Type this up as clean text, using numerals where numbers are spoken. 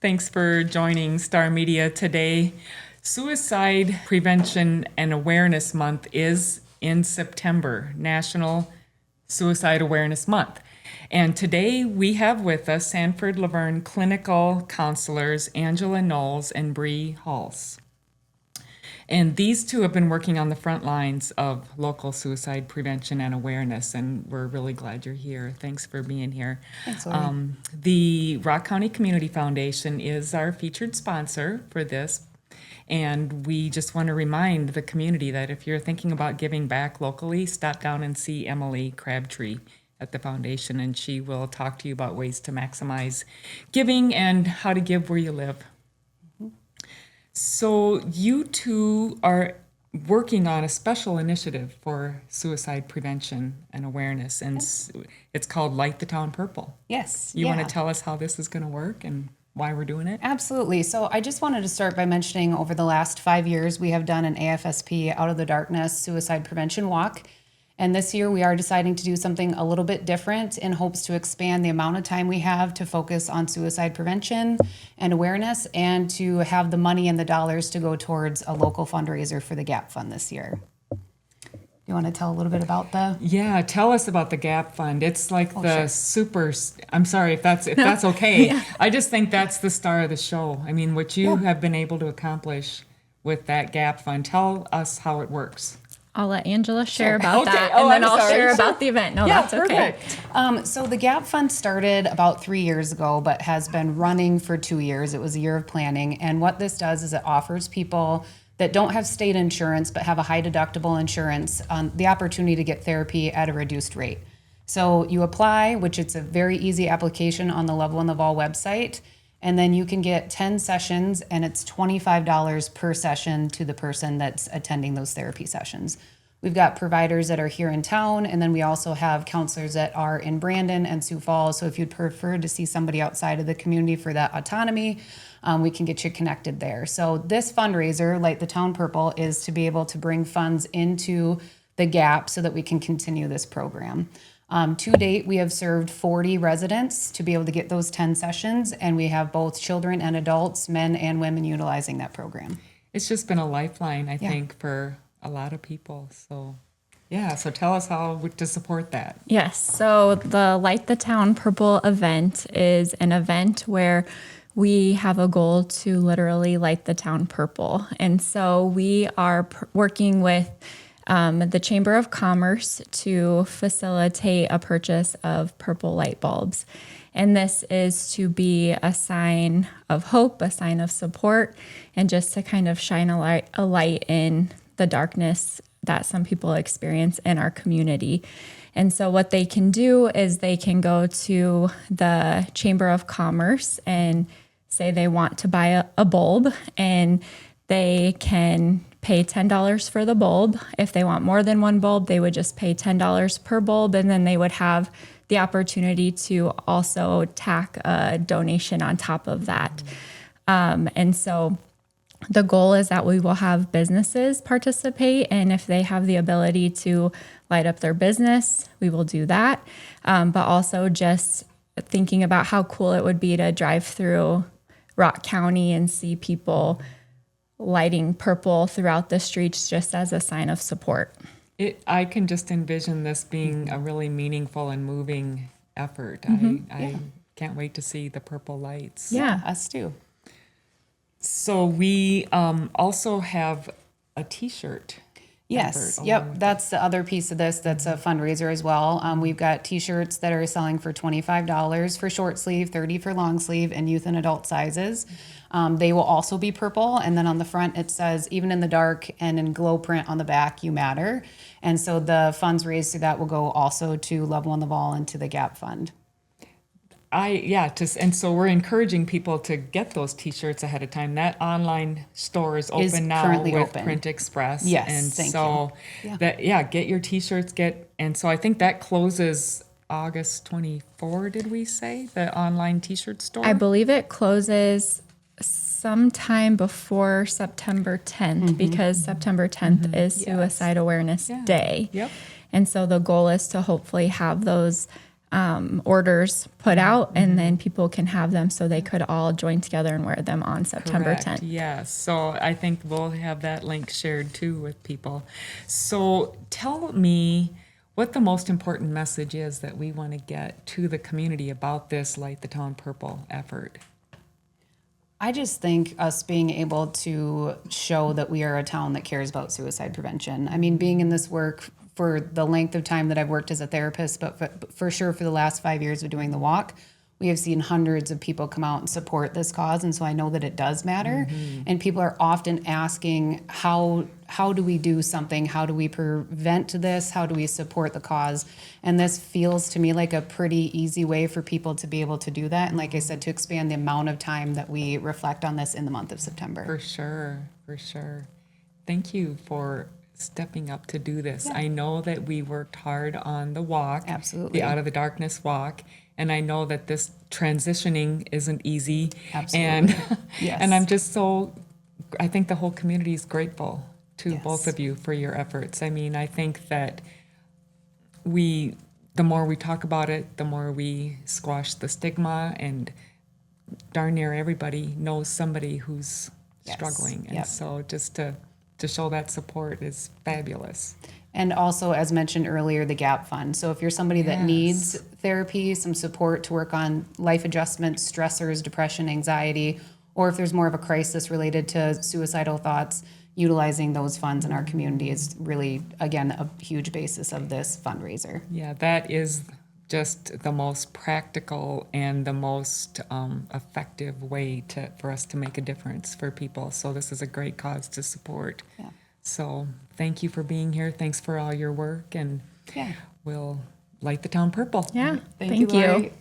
Thanks for joining Star Media today. Suicide Prevention and Awareness Month is in September, National Suicide Awareness Month. And today we have with us Sanford La Vergne clinical counselors Angela Knowles and Bree Hulse. And these two have been working on the front lines of local suicide prevention and awareness, and we're really glad you're here. Thanks for being here. Thanks, Lori. The Rock County Community Foundation is our featured sponsor for this, and we just want to remind the community that if you're thinking about giving back locally, stop down and see Emily Crabtree at the foundation, and she will talk to you about ways to maximize giving and how to give where you live. So you two are working on a special initiative for suicide prevention and awareness, and it's called Light the Town Purple. Yes. You want to tell us how this is going to work and why we're doing it? Absolutely. So I just wanted to start by mentioning over the last 5 years, we have done an AFSP Out of the Darkness Suicide Prevention Walk. And this year we are deciding to do something a little bit different in hopes to expand the amount of time we have to focus on suicide prevention and awareness, and to have the money and the dollars to go towards a local fundraiser for the GAP Fund this year. You want to tell a little bit about the? Yeah, tell us about the GAP Fund. It's like super. I'm sorry if that's okay. Yeah. I just think that's the star of the show. I mean, what you have been able to accomplish with that GAP Fund. Tell us how it works. I'll let Angela share about that, and then I'll share about the event. No, that's okay. Perfect. So the GAP Fund started about 3 years ago, but has been running for 2 years. It was a year of planning. And what this does is it offers people that don't have state insurance but have a high deductible insurance the opportunity to get therapy at a reduced rate. So you apply, which it's a very easy application on the Level in the Vol website, and then you can get 10 sessions, and it's $25 per session to the person that's attending those therapy sessions. We've got providers that are here in town, and then we also have counselors that are in Brandon and Sioux Falls. So if you'd prefer to see somebody outside of the community for that autonomy, we can get you connected there. So this fundraiser, Light the Town Purple, is to be able to bring funds into the GAP so that we can continue this program. To date, we have served 40 residents to be able to get those 10 sessions, and we have both children and adults, men and women, utilizing that program. It's just been a lifeline, I think, for a lot of people. So, so tell us how to support that. Yes, so the Light the Town Purple event is an event where we have a goal to literally light the town purple. And so we are working with the Chamber of Commerce to facilitate a purchase of purple light bulbs. And this is to be a sign of hope, a sign of support, and just to kind of shine a light in the darkness that some people experience in our community. And so what they can do is they can go to the Chamber of Commerce and say they want to buy a bulb, and they can pay $10 for the bulb. If they want more than one bulb, they would just pay $10 per bulb, and then they would have the opportunity to also tack a donation on top of that. And so the goal is that we will have businesses participate, and if they have the ability to light up their business, we will do that. But also just thinking about how cool it would be to drive through Rock County and see people lighting purple throughout the streets just as a sign of support. I can just envision this being a really meaningful and moving effort. I can't wait to see the purple lights. Yeah, us too. So we also have a T-shirt. Yes, that's the other piece of this that's a fundraiser as well. We've got T-shirts that are selling for $25 for short sleeve, $30 for long sleeve, and youth and adult sizes. They will also be purple, and then on the front it says, even in the dark, and in glow print on the back, you matter. And so the funds raised through that will go also to Level in the Vol and to the GAP Fund. And so we're encouraging people to get those T-shirts ahead of time. That online store is open now with Print Express. Yes, and thank so you. Get your T-shirts. And so I think that closes August 24. Did we say the online T-shirt store? I believe it closes sometime before September 10th because September 10th is Suicide Awareness Day. Yep. And so the goal is to hopefully have those orders put out, and then people can have them so they could all join together and wear them on September Correct. 10th. Yes. So I think we'll have that link shared too with people. So tell me what the most important message is that we want to get to the community about this Light the Town Purple effort. I just think us being able to show that we are a town that cares about suicide prevention. I mean, being in this work for the length of time that I've worked as a therapist, but for sure for the last 5 years of doing the walk, we have seen hundreds of people come out and support this cause. And so I know that it does matter. And people are often asking, how do we do something? How do we prevent this? How do we support the cause? And this feels to me like a pretty easy way for people to be able to do that. And like I said, to expand the amount of time that we reflect on this in the month of September. For sure. For sure. Thank you for stepping up to do this. I know that we worked hard on the walk. Absolutely. The Out of the Darkness walk. And I know that this transitioning isn't easy. Absolutely. And, Yes. and I'm just I think the whole community is grateful to Yes. both of you for your efforts. I mean, I think that the more we talk about it, the more we squash the stigma, and darn near everybody knows somebody who's Yes. struggling. And Yep. so just to show that support is fabulous. And also, as mentioned earlier, the GAP Fund. So if you're somebody that Yes. needs therapy, some support to work on life adjustments, stressors, depression, anxiety, or if there's more of a crisis related to suicidal thoughts, utilizing those funds in our community is really, again, a huge basis of this fundraiser. Yeah, that is just the most practical and the most effective way for us to make a difference for people. So this is a great cause to support. Yeah. So thank you for being here. Thanks for all your work, and Yeah. we'll light the town purple. Yeah, Thank you, Lori.